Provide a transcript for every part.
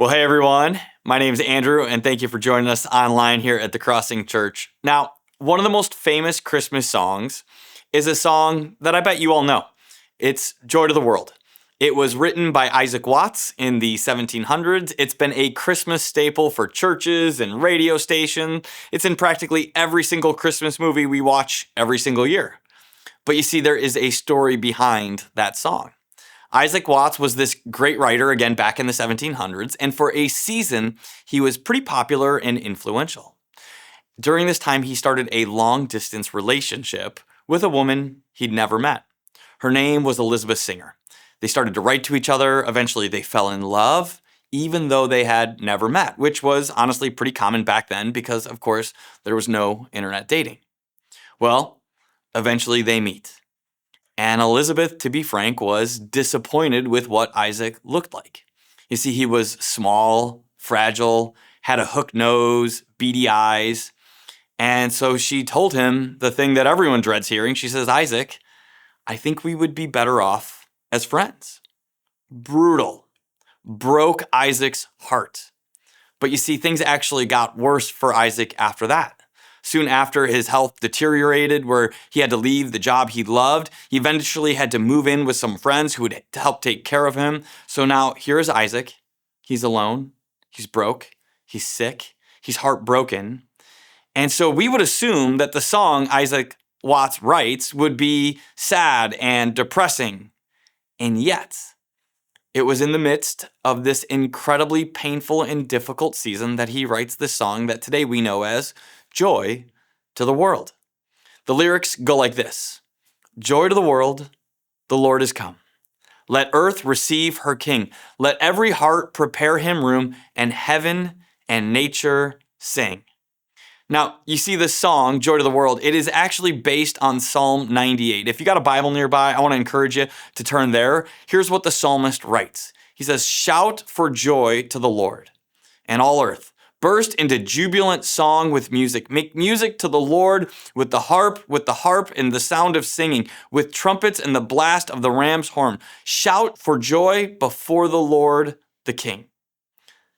Well, hey everyone. My name is Andrew, and thank you for joining us online here at the Crossing Church. Now, one of the most famous Christmas songs is a song that I bet you all know. It's Joy to the World. It was written by Isaac Watts in the 1700s. It's been a Christmas staple for churches and radio stations. It's in practically every single Christmas movie we watch every single year. But you see, there is a story behind that song. Isaac Watts was this great writer, again, back in the 1700s, and for a season, he was pretty popular and influential. During this time, he started a long-distance relationship with a woman he'd never met. Her name was Elizabeth Singer. They started to write to each other. Eventually, they fell in love, even though they had never met, which was honestly pretty common back then because, of course, there was no internet dating. Well, eventually they meet. And Elizabeth, to be frank, was disappointed with what Isaac looked like. You see, he was small, fragile, had a hooked nose, beady eyes. And so she told him the thing that everyone dreads hearing. She says, Isaac, I think we would be better off as friends. Brutal. Broke Isaac's heart. But you see, things actually got worse for Isaac after that. Soon after, his health deteriorated where he had to leave the job he loved. He eventually had to move in with some friends who would help take care of him. So now here's Isaac. He's alone. He's broke. He's sick. He's heartbroken. And so we would assume that the song Isaac Watts writes would be sad and depressing. And yet, it was in the midst of this incredibly painful and difficult season that he writes this song that today we know as Joy to the World. The lyrics go like this. Joy to the world, the Lord is come. Let earth receive her King. Let every heart prepare him room, and heaven and nature sing. Now, you see this song, Joy to the World, it is actually based on Psalm 98. If you got a Bible nearby, I want to encourage you to turn there. Here's what the psalmist writes. He says, shout for joy to the Lord, and all earth. Burst into jubilant song with music. Make music to the Lord with the harp and the sound of singing, with trumpets and the blast of the ram's horn. Shout for joy before the Lord, the King.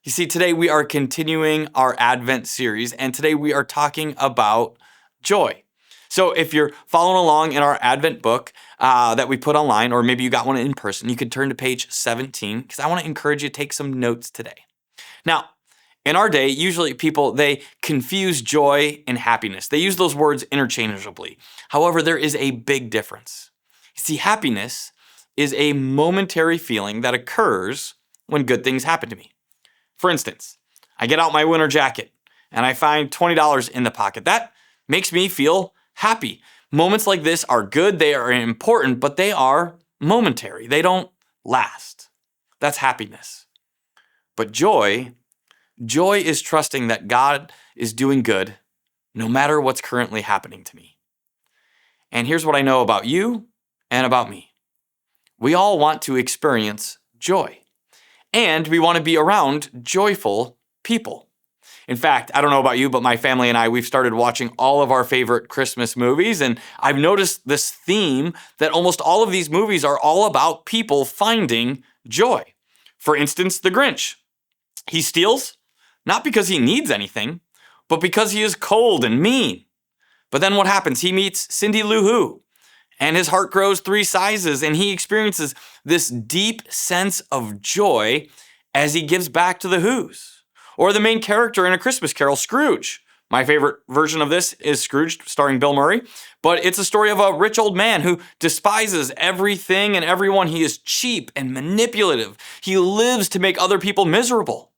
You see, today we are continuing our Advent series, and today we are talking about joy. So if you're following along in our Advent book that we put online, or maybe you got one in person, you could turn to page 17, because I want to encourage you to take some notes today. Now, in our day, usually people, they confuse joy and happiness. They use those words interchangeably. However, there is a big difference. You see, happiness is a momentary feeling that occurs when good things happen to me. For instance, I get out my winter jacket and I find $20 in the pocket. That makes me feel happy. Moments like this are good, they are important, but they are momentary. They don't last. That's happiness. But joy is trusting that God is doing good no matter what's currently happening to me. And here's what I know about you and about me. We all want to experience joy, and we want to be around joyful people. In fact, I don't know about you, but my family and I, we've started watching all of our favorite Christmas movies, and I've noticed this theme that almost all of these movies are all about people finding joy. For instance, The Grinch. He steals not because he needs anything, but because he is cold and mean. But then what happens? He meets Cindy Lou Who, and his heart grows 3 sizes, and he experiences this deep sense of joy as he gives back to the Who's. Or the main character in A Christmas Carol, Scrooge. My favorite version of this is Scrooge, starring Bill Murray, but it's a story of a rich old man who despises everything and everyone. He is cheap and manipulative. He lives to make other people miserable.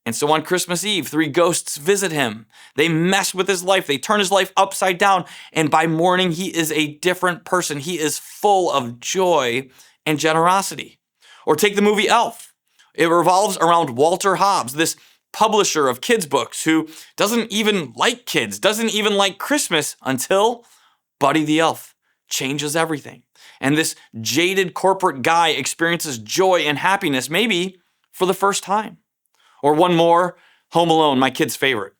And so on Christmas Eve, 3 ghosts visit him. They mess with his life. They turn his life upside down. And by morning, he is a different person. He is full of joy and generosity. Or take the movie Elf. It revolves around Walter Hobbs, this publisher of kids' books who doesn't even like kids, doesn't even like Christmas until Buddy the Elf changes everything. And this jaded corporate guy experiences joy and happiness, maybe for the first time. Or one more, Home Alone, my kid's favorite.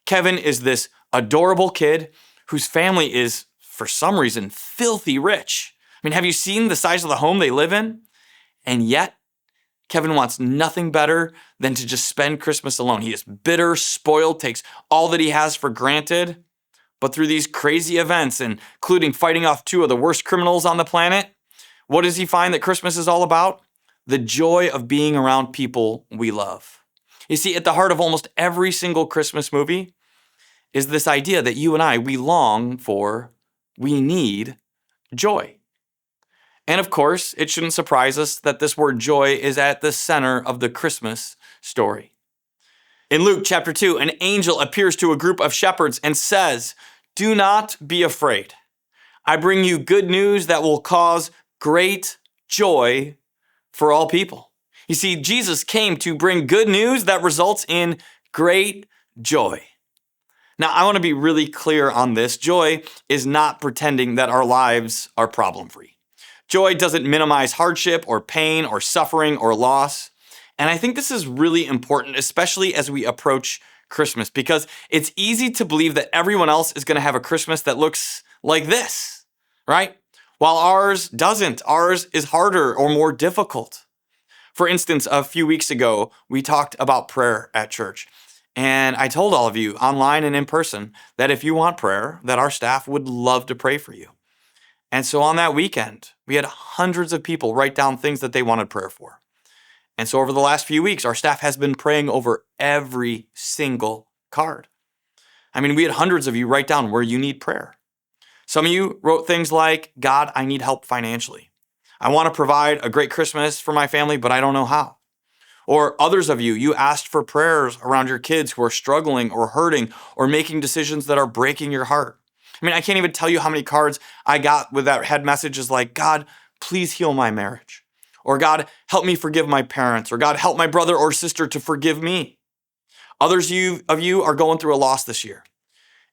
Kevin is this adorable kid whose family is, for some reason, filthy rich. I mean, have you seen the size of the home they live in? And yet, Kevin wants nothing better than to just spend Christmas alone. He is bitter, spoiled, takes all that he has for granted. But through these crazy events, including fighting off two of the worst criminals on the planet, what does he find that Christmas is all about? The joy of being around people we love. You see, at the heart of almost every single Christmas movie is this idea that you and I, we long for, we need joy. And of course, it shouldn't surprise us that this word joy is at the center of the Christmas story. In Luke chapter 2, an angel appears to a group of shepherds and says, "Do not be afraid. I bring you good news that will cause great joy for all people." You see, Jesus came to bring good news that results in great joy. Now, I want to be really clear on this. Joy is not pretending that our lives are problem-free. Joy doesn't minimize hardship or pain or suffering or loss. And I think this is really important, especially as we approach Christmas, because it's easy to believe that everyone else is going to have a Christmas that looks like this, right? While ours doesn't. Ours is harder or more difficult. For instance, a few weeks ago, we talked about prayer at church. And I told all of you online and in person that if you want prayer, that our staff would love to pray for you. And so on that weekend, we had hundreds of people write down things that they wanted prayer for. And so over the last few weeks, our staff has been praying over every single card. I mean, we had hundreds of you write down where you need prayer. Some of you wrote things like, "God, I need help financially. I want to provide a great Christmas for my family, but I don't know how." Or others of you, you asked for prayers around your kids who are struggling or hurting or making decisions that are breaking your heart. I mean, I can't even tell you how many cards I got with that had messages like, "God, please heal my marriage." Or, "God, help me forgive my parents." Or, "God, help my brother or sister to forgive me." Others of you are going through a loss this year.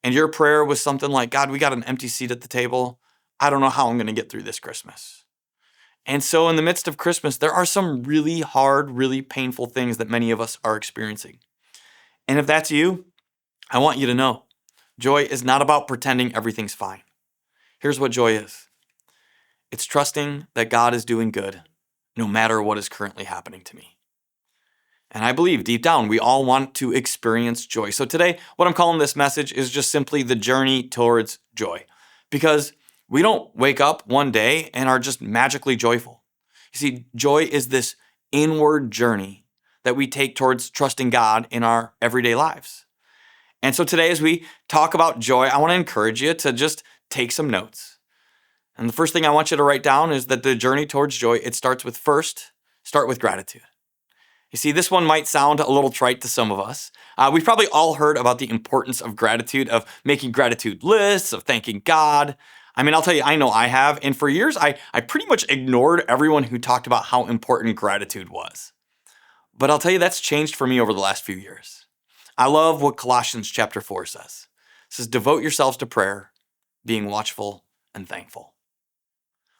And your prayer was something like, "God, we got an empty seat at the table. I don't know how I'm going to get through this Christmas." And so in the midst of Christmas, there are some really hard, really painful things that many of us are experiencing. And if that's you, I want you to know, joy is not about pretending everything's fine. Here's what joy is. It's trusting that God is doing good, no matter what is currently happening to me. And I believe deep down, we all want to experience joy. So today, what I'm calling this message is just simply the journey towards joy. Because we don't wake up one day and are just magically joyful. You see, joy is this inward journey that we take towards trusting God in our everyday lives. And so today, as we talk about joy, I want to encourage you to just take some notes. And the first thing I want you to write down is that the journey towards joy, it starts with start with gratitude. You see, this one might sound a little trite to some of us. We've probably all heard about the importance of gratitude, of making gratitude lists, of thanking God. I mean, I'll tell you, I know I have. And for years, I pretty much ignored everyone who talked about how important gratitude was. But I'll tell you, that's changed for me over the last few years. I love what Colossians chapter 4 says. It says, "Devote yourselves to prayer, being watchful and thankful."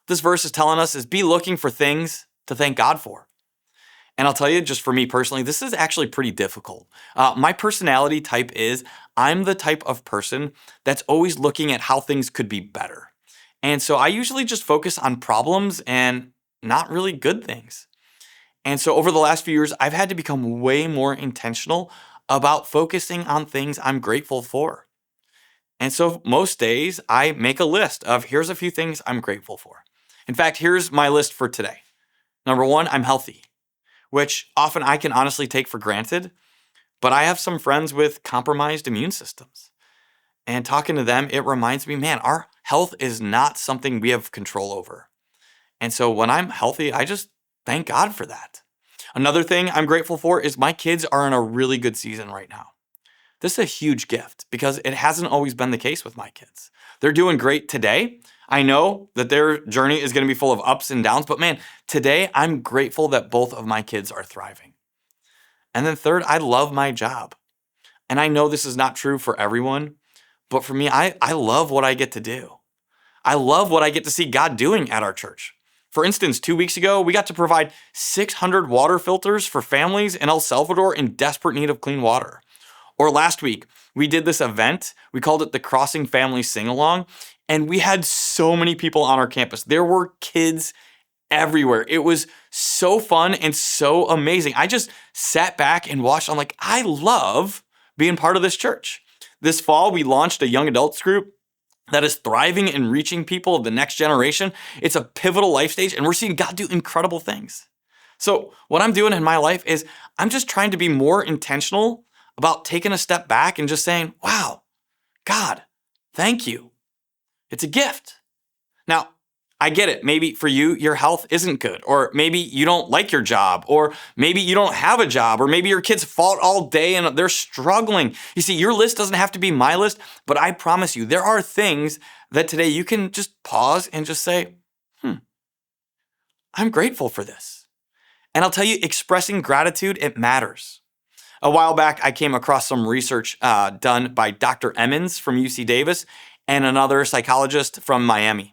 This verse is telling us is be looking for things to thank God for. And I'll tell you, just for me personally, this is actually pretty difficult. My personality type is I'm the type of person that's always looking at how things could be better. And so I usually just focus on problems and not really good things. And so over the last few years, I've had to become way more intentional about focusing on things I'm grateful for. And so most days I make a list of here's a few things I'm grateful for. In fact, here's my list for today. Number one, I'm healthy, which often I can honestly take for granted, but I have some friends with compromised immune systems. And talking to them, it reminds me, man, our health is not something we have control over. And so when I'm healthy, I just thank God for that. Another thing I'm grateful for is my kids are in a really good season right now. This is a huge gift because it hasn't always been the case with my kids. They're doing great today. I know that their journey is going to be full of ups and downs, but man, today I'm grateful that both of my kids are thriving. And then third, I love my job. And I know this is not true for everyone, but for me, I love what I get to do. I love what I get to see God doing at our church. For instance, 2 weeks ago, we got to provide 600 water filters for families in El Salvador in desperate need of clean water. Or last week, we did this event. We called it the Crossing Family Sing-Along, and we had so many people on our campus. There were kids everywhere. It was so fun and so amazing. I just sat back and watched. I'm like, I love being part of this church. This fall, we launched a young adults group that is thriving and reaching people of the next generation. It's a pivotal life stage, and we're seeing God do incredible things. So what I'm doing in my life is I'm just trying to be more intentional about taking a step back and just saying, wow, God, thank you. It's a gift. Now, I get it. Maybe for you, your health isn't good, or maybe you don't like your job, or maybe you don't have a job, or maybe your kids fought all day and they're struggling. You see, your list doesn't have to be my list, but I promise you, there are things that today you can just pause and just say, I'm grateful for this. And I'll tell you, expressing gratitude, it matters. A while back, I came across some research done by Dr. Emmons from UC Davis and another psychologist from Miami.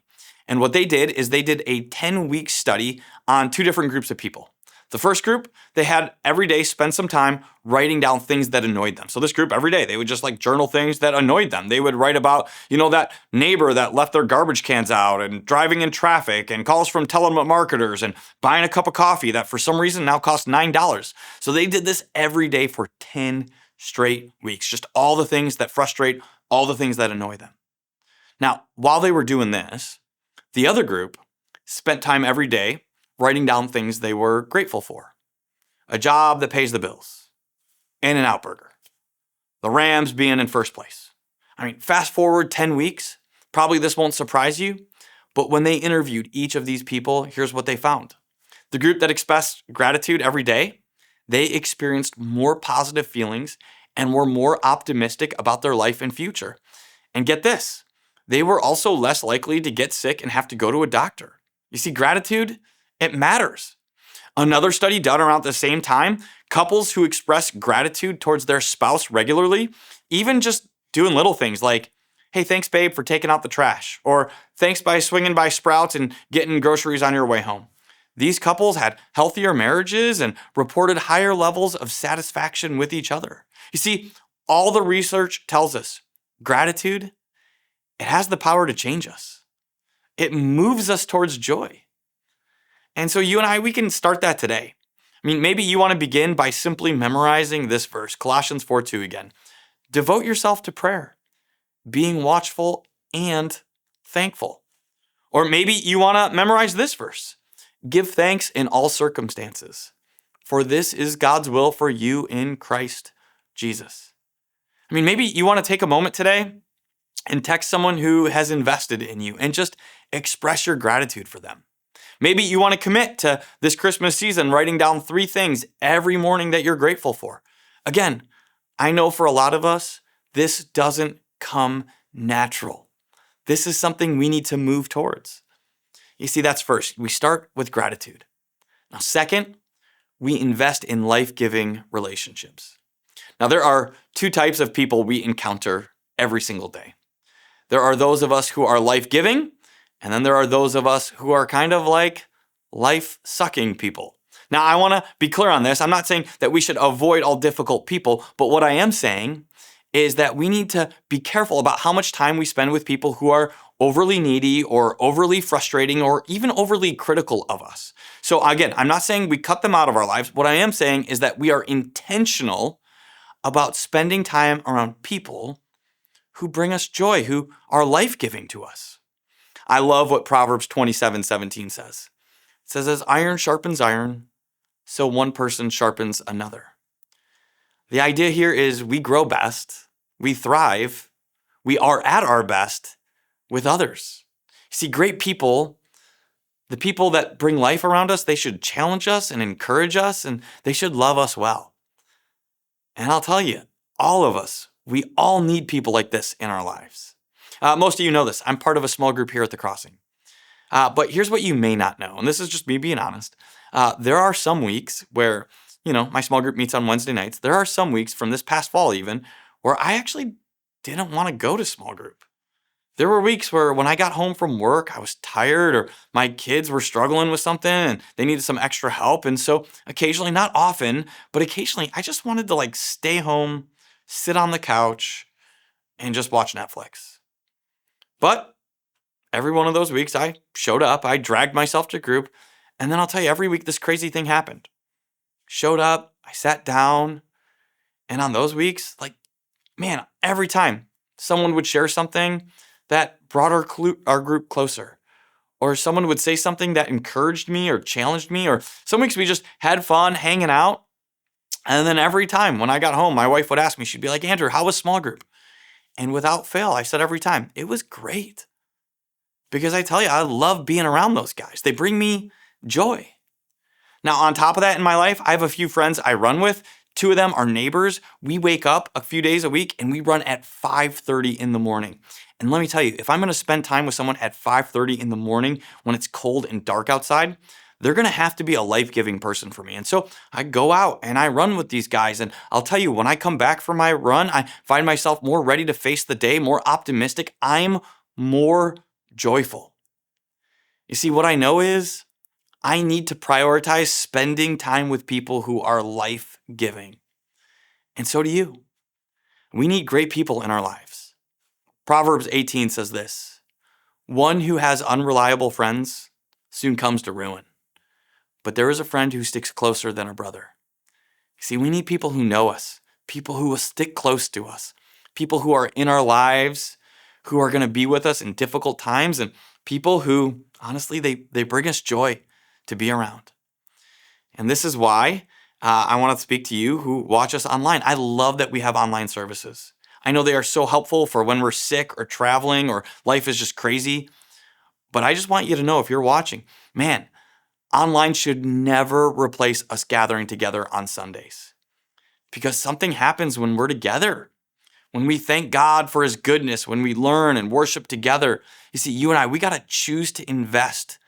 And what they did is they did a 10-week study on two different groups of people. The first group, they had every day spend some time writing down things that annoyed them. So this group, every day, they would just journal things that annoyed them. They would write about, that neighbor that left their garbage cans out and driving in traffic and calls from telemarketers and buying a cup of coffee that for some reason now costs $9. So they did this every day for 10 straight weeks. Just all the things that frustrate, all the things that annoy them. Now, while they were doing this, the other group spent time every day writing down things they were grateful for. A job that pays the bills. In-N-Out Burger. The Rams being in first place. Fast forward 10 weeks, probably this won't surprise you, but when they interviewed each of these people, here's what they found. The group that expressed gratitude every day, they experienced more positive feelings and were more optimistic about their life and future. And get this, they were also less likely to get sick and have to go to a doctor. You see, gratitude, it matters. Another study done around the same time, couples who express gratitude towards their spouse regularly, even just doing little things like, hey, thanks, babe, for taking out the trash, or thanks by swinging by Sprouts and getting groceries on your way home. These couples had healthier marriages and reported higher levels of satisfaction with each other. You see, all the research tells us gratitude, it has the power to change us. It moves us towards joy. And so you and I, we can start that today. Maybe you want to begin by simply memorizing this verse, Colossians 4:2 again. Devote yourself to prayer, being watchful and thankful. Or maybe you want to memorize this verse. Give thanks in all circumstances, for this is God's will for you in Christ Jesus. Maybe you want to take a moment today and text someone who has invested in you and just express your gratitude for them. Maybe you want to commit to this Christmas season, writing down 3 things every morning that you're grateful for. Again, I know for a lot of us, this doesn't come natural. This is something we need to move towards. You see, that's first. We start with gratitude. Now, second, we invest in life-giving relationships. Now, there are 2 types of people we encounter every single day. There are those of us who are life-giving, and then there are those of us who are kind of like life-sucking people. Now, I want to be clear on this. I'm not saying that we should avoid all difficult people, but what I am saying is that we need to be careful about how much time we spend with people who are overly needy or overly frustrating or even overly critical of us. So again, I'm not saying we cut them out of our lives. What I am saying is that we are intentional about spending time around people who bring us joy, who are life-giving to us. I love what Proverbs 27:17 says. It says, as iron sharpens iron, so one person sharpens another. The idea here is we grow best, we thrive, we are at our best with others. You see, great people, the people that bring life around us, they should challenge us and encourage us, and they should love us well. And I'll tell you, all of us, we all need people like this in our lives. Most of you know this. I'm part of a small group here at the Crossing. But here's what you may not know, and this is just me being honest. There are some weeks where, my small group meets on Wednesday nights. There are some weeks from this past fall even where I actually didn't want to go to small group. There were weeks where when I got home from work, I was tired or my kids were struggling with something and they needed some extra help. And so occasionally, not often, but occasionally I just wanted to stay home, sit on the couch and just watch Netflix. But every one of those weeks I showed up, I dragged myself to group, And then I'll tell you, every week this crazy thing happened. Showed up, I sat down, and on those weeks, like, man, every time someone would share something that brought our group closer, or someone would say something that encouraged me or challenged me, or some weeks we just had fun hanging out. And then every time when I got home, my wife would ask me, she'd be like, Andrew, how was small group? And without fail, I said every time, it was great. Because I tell you, I love being around those guys. They bring me joy. Now, on top of that in my life, I have a few friends I run with. Two of them are neighbors. We wake up a few days a week and we run at 5:30 in the morning. And let me tell you, if I'm going to spend time with someone at 5:30 in the morning when it's cold and dark outside, they're going to have to be a life-giving person for me. And so I go out and I run with these guys. And I'll tell you, when I come back from my run, I find myself more ready to face the day, more optimistic. I'm more joyful. You see, what I know is I need to prioritize spending time with people who are life-giving. And so do you. We need great people in our lives. Proverbs 18 says this, one who has unreliable friends soon comes to ruin, but there is a friend who sticks closer than a brother. See, we need people who know us, people who will stick close to us, people who are in our lives, who are going to be with us in difficult times, and people who, honestly, they bring us joy to be around. And this is why I want to speak to you who watch us online. I love that we have online services. I know they are so helpful for when we're sick or traveling or life is just crazy. But I just want you to know, if you're watching, man, online should never replace us gathering together on Sundays. Because something happens when we're together. When we thank God for his goodness, when we learn and worship together. You see, you and I, we got to choose to invest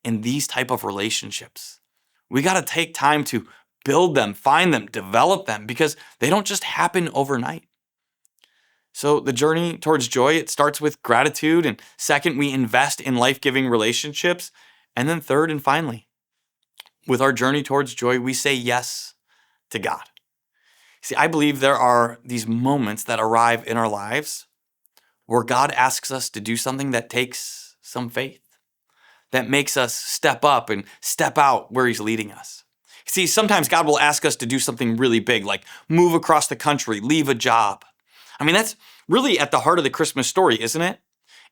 in these type of relationships. We got to take time to build them, find them, develop them, because they don't just happen overnight. So the journey towards joy, it starts with gratitude. And second, we invest in life-giving relationships. And then third and finally, with our journey towards joy, we say yes to God. See, I believe there are these moments that arrive in our lives where God asks us to do something that takes some faith, that makes us step up and step out where he's leading us. See, sometimes God will ask us to do something really big, like move across the country, leave a job. I mean, that's really at the heart of the Christmas story, isn't it?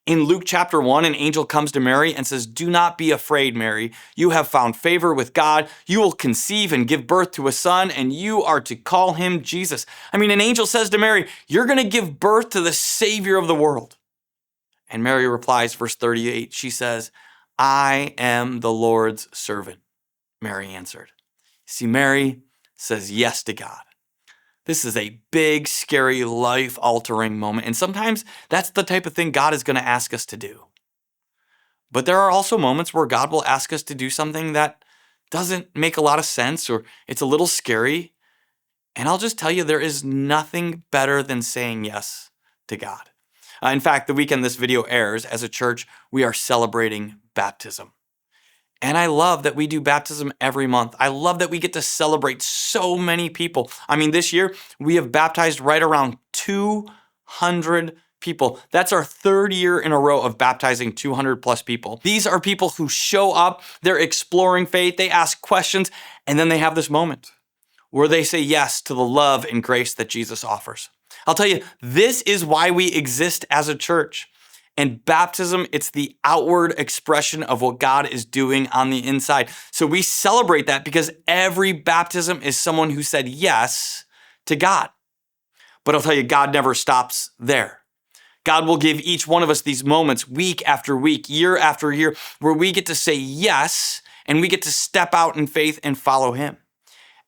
In Luke chapter 1, an angel comes to Mary and says, do not be afraid, Mary. You have found favor with God. You will conceive and give birth to a son, and you are to call him Jesus. I mean, an angel says to Mary, you're going to give birth to the Savior of the world. And Mary replies, verse 38, she says, I am the Lord's servant, Mary answered. See, Mary says yes to God. This is a big, scary, life-altering moment. And sometimes that's the type of thing God is going to ask us to do. But there are also moments where God will ask us to do something that doesn't make a lot of sense, or it's a little scary. And I'll just tell you, there is nothing better than saying yes to God. In fact, the weekend this video airs, as a church, we are celebrating baptism. And I love that we do baptism every month. I love that we get to celebrate so many people. I mean, this year, we have baptized right around 200 people. That's our third year in a row of baptizing 200 plus people. These are people who show up, they're exploring faith, they ask questions, and then they have this moment where they say yes to the love and grace that Jesus offers. I'll tell you, this is why we exist as a church. And baptism, it's the outward expression of what God is doing on the inside. So we celebrate that because every baptism is someone who said yes to God. But I'll tell you, God never stops there. God will give each one of us these moments week after week, year after year, where we get to say yes and we get to step out in faith and follow him.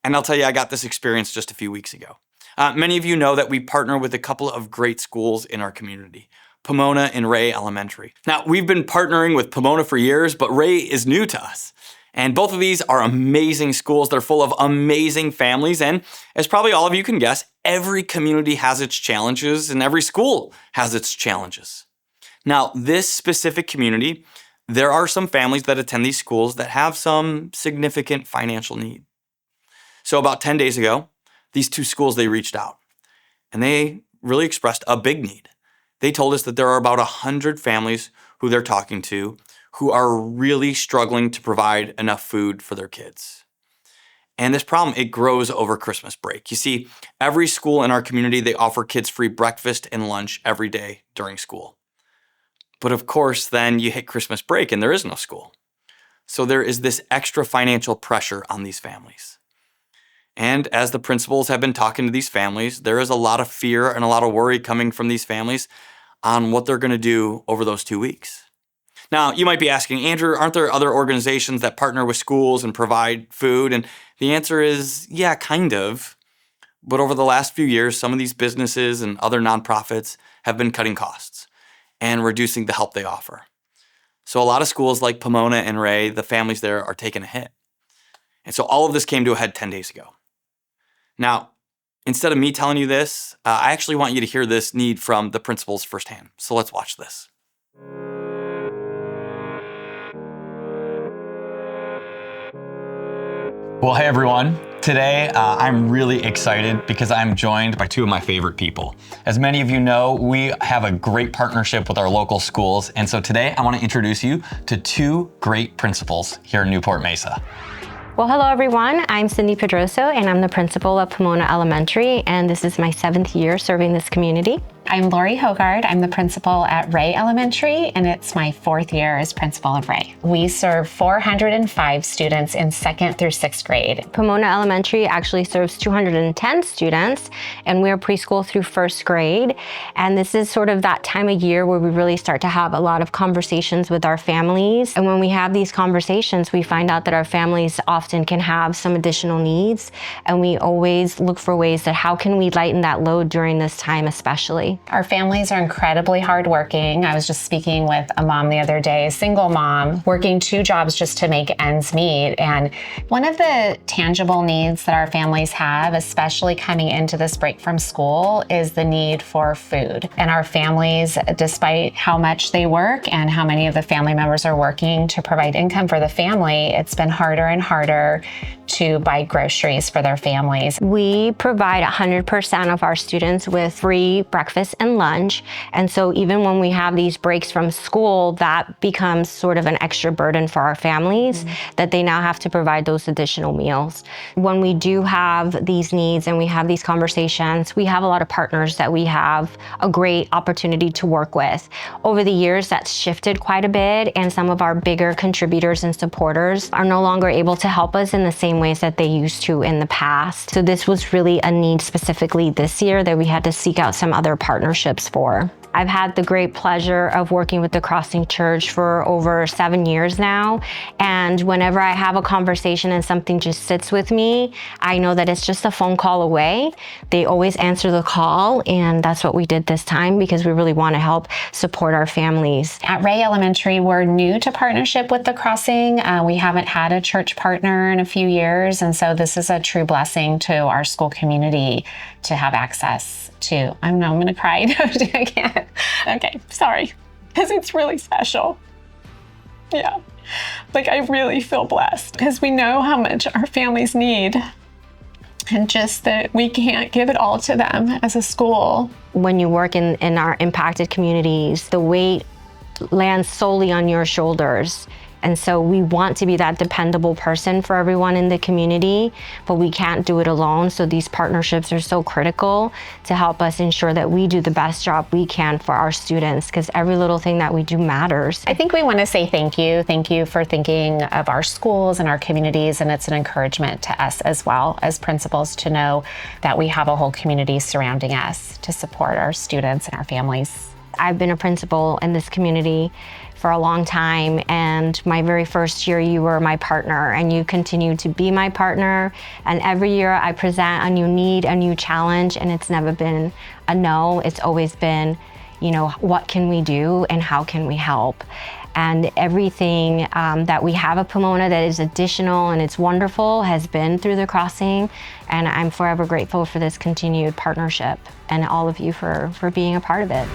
And I'll tell you, I got this experience just a few weeks ago. Many of you know that we partner with a couple of great schools in our community, Pomona and Ray Elementary. Now, we've been partnering with Pomona for years, but Ray is new to us. And both of these are amazing schools. They're full of amazing families. And as probably all of you can guess, every community has its challenges and every school has its challenges. Now, this specific community, there are some families that attend these schools that have some significant financial need. So about 10 days ago, these two schools, they reached out and they really expressed a big need. They told us that there are about 100 families who they're talking to who are really struggling to provide enough food for their kids. And this problem, it grows over Christmas break. You see, every school in our community, they offer kids free breakfast and lunch every day during school. But of course, then you hit Christmas break and there is no school. So there is this extra financial pressure on these families. And as the principals have been talking to these families, there is a lot of fear and a lot of worry coming from these families on what they're going to do over those 2 weeks. Now, you might be asking, Andrew, aren't there other organizations that partner with schools and provide food? And the answer is, yeah, kind of. But over the last few years, some of these businesses and other nonprofits have been cutting costs and reducing the help they offer. So a lot of schools like Pomona and Ray, the families there are taking a hit. And so all of this came to a head 10 days ago. Now, instead of me telling you this, I actually want you to hear this need from the principals firsthand. So let's watch this. Well, hey everyone. Today, I'm really excited because I'm joined by two of my favorite people. As many of you know, we have a great partnership with our local schools. And so today I want to introduce you to two great principals here in Newport Mesa. Well, hello everyone. I'm Cindy Pedroso and I'm the principal of Pomona Elementary, and this is my 7th year serving this community. I'm Lori Hogard. I'm the principal at Ray Elementary, and it's my 4th year as principal of Ray. We serve 405 students in 2nd through 6th grade. Pomona Elementary actually serves 210 students, and we're preschool through 1st grade. And this is sort of that time of year where we really start to have a lot of conversations with our families. And when we have these conversations, we find out that our families often can have some additional needs. And we always look for ways that how can we lighten that load during this time especially. Our families are incredibly hardworking. I was just speaking with a mom the other day, a single mom, working 2 jobs just to make ends meet. And one of the tangible needs that our families have, especially coming into this break from school, is the need for food. And our families, despite how much they work and how many of the family members are working to provide income for the family, it's been harder and harder to buy groceries for their families. We provide 100% of our students with free breakfast and lunch. And so even when we have these breaks from school, that becomes sort of an extra burden for our families, that they now have to provide those additional meals. When we do have these needs and we have these conversations, we have a lot of partners that we have a great opportunity to work with. Over the years, that's shifted quite a bit, and some of our bigger contributors and supporters are no longer able to help us in the same ways that they used to in the past. So this was really a need specifically this year that we had to seek out some other partnerships for. I've had the great pleasure of working with the Crossing Church for over 7 years now. And whenever I have a conversation and something just sits with me, I know that it's just a phone call away. They always answer the call, and that's what we did this time because we really want to help support our families. At Ray Elementary, we're new to partnership with the Crossing. We haven't had a church partner in a few years, and so this is a true blessing to our school community to have access to. I'm going to cry. I can't. Okay, sorry, because it's really special. Yeah, like I really feel blessed because we know how much our families need, and just that we can't give it all to them as a school. When you work in our impacted communities, the weight lands solely on your shoulders. And so we want to be that dependable person for everyone in the community, but we can't do it alone. So these partnerships are so critical to help us ensure that we do the best job we can for our students, because every little thing that we do matters. I think we want to say thank you. Thank you for thinking of our schools and our communities, and it's an encouragement to us as well as principals to know that we have a whole community surrounding us to support our students and our families. I've been a principal in this community for a long time, and my very first year you were my partner, and you continue to be my partner, and every year I present a new need, a new challenge, and it's never been a no. It's always been, what can we do and how can we help? And everything that we have at Pomona that is additional and it's wonderful has been through the Crossing, and I'm forever grateful for this continued partnership and all of you for being a part of it.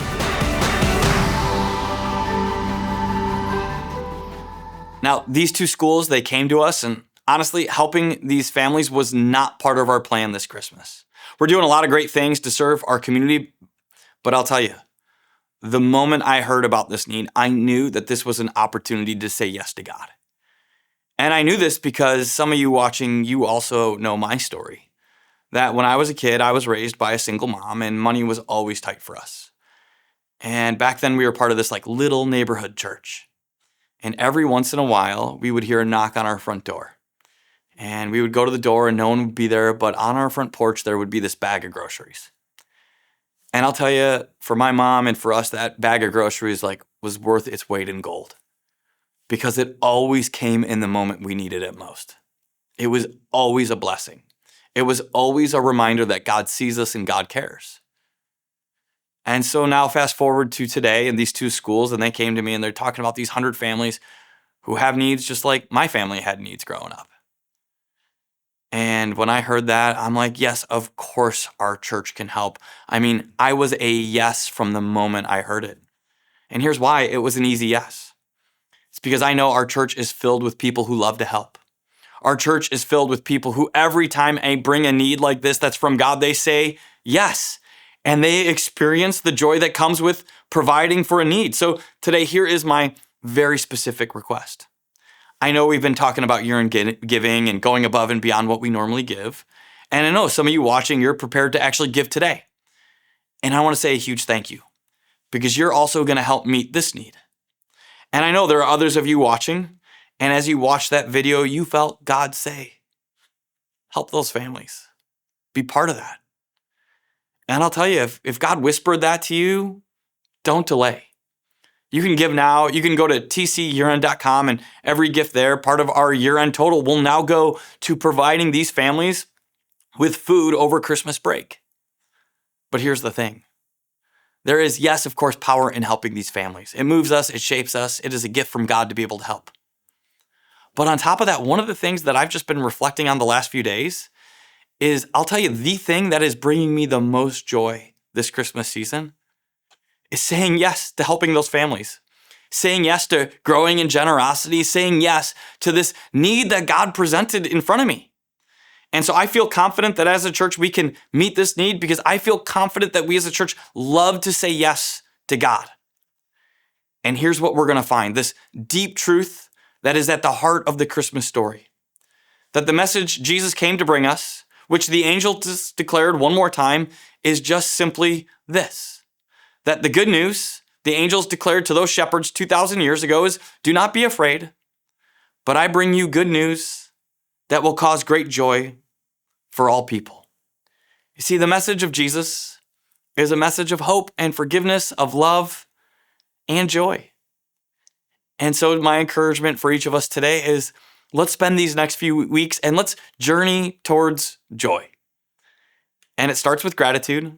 Now, these two schools, they came to us, and honestly, helping these families was not part of our plan this Christmas. We're doing a lot of great things to serve our community, but I'll tell you, the moment I heard about this need, I knew that this was an opportunity to say yes to God. And I knew this because some of you watching, you also know my story. That when I was a kid, I was raised by a single mom and money was always tight for us. And back then we were part of this like little neighborhood church. And every once in a while, we would hear a knock on our front door. And we would go to the door and no one would be there, but on our front porch, there would be this bag of groceries. And I'll tell you, for my mom and for us, that bag of groceries was worth its weight in gold because it always came in the moment we needed it most. It was always a blessing. It was always a reminder that God sees us and God cares. And so now fast forward to today and these two schools, and they came to me and they're talking about these 100 families who have needs just like my family had needs growing up. And when I heard that, I'm like, yes, of course our church can help. I mean, I was a yes from the moment I heard it. And here's why it was an easy yes. It's because I know our church is filled with people who love to help. Our church is filled with people who every time I bring a need like this that's from God, they say yes. And they experience the joy that comes with providing for a need. So today, here is my very specific request. I know we've been talking about year-end giving and going above and beyond what we normally give. And I know some of you watching, you're prepared to actually give today. And I want to say a huge thank you because you're also going to help meet this need. And I know there are others of you watching, and as you watched that video, you felt God say, help those families. Be part of that. And I'll tell you, if God whispered that to you, don't delay. You can give now. You can go to tcyearend.com and every gift there, part of our year-end total, will now go to providing these families with food over Christmas break. But here's the thing. There is, yes, of course, power in helping these families. It moves us. It shapes us. It is a gift from God to be able to help. But on top of that, one of the things that I've just been reflecting on the last few days is, I'll tell you, the thing that is bringing me the most joy this Christmas season is saying yes to helping those families, saying yes to growing in generosity, saying yes to this need that God presented in front of me. And so I feel confident that as a church, we can meet this need because I feel confident that we as a church love to say yes to God. And here's what we're going to find, this deep truth that is at the heart of the Christmas story, that the message Jesus came to bring us, which the angel just declared one more time, is just simply this, that the good news the angels declared to those shepherds 2,000 years ago is, do not be afraid, but I bring you good news that will cause great joy for all people. You see, the message of Jesus is a message of hope and forgiveness, of love and joy. And so my encouragement for each of us today is, let's spend these next few weeks and let's journey towards joy. And it starts with gratitude.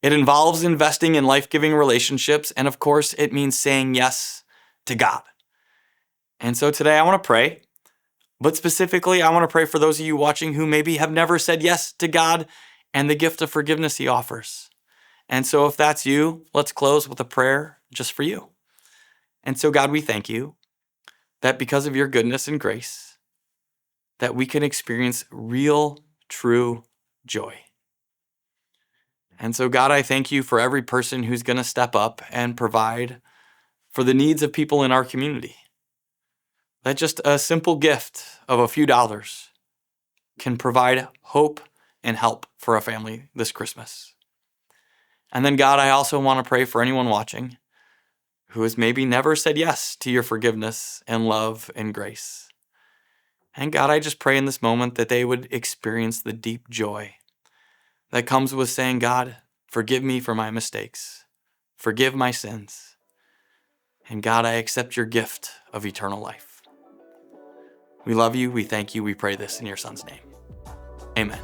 It involves investing in life-giving relationships. And of course, it means saying yes to God. And so today I want to pray, but specifically, I want to pray for those of you watching who maybe have never said yes to God and the gift of forgiveness He offers. And so if that's you, let's close with a prayer just for you. And so God, we thank you that because of your goodness and grace, that we can experience real, true joy. And so God, I thank you for every person who's going to step up and provide for the needs of people in our community. That just a simple gift of a few dollars can provide hope and help for a family this Christmas. And then God, I also want to pray for anyone watching who has maybe never said yes to your forgiveness and love and grace. And God, I just pray in this moment that they would experience the deep joy that comes with saying, God, forgive me for my mistakes. Forgive my sins. And God, I accept your gift of eternal life. We love you. We thank you. We pray this in your Son's name. Amen.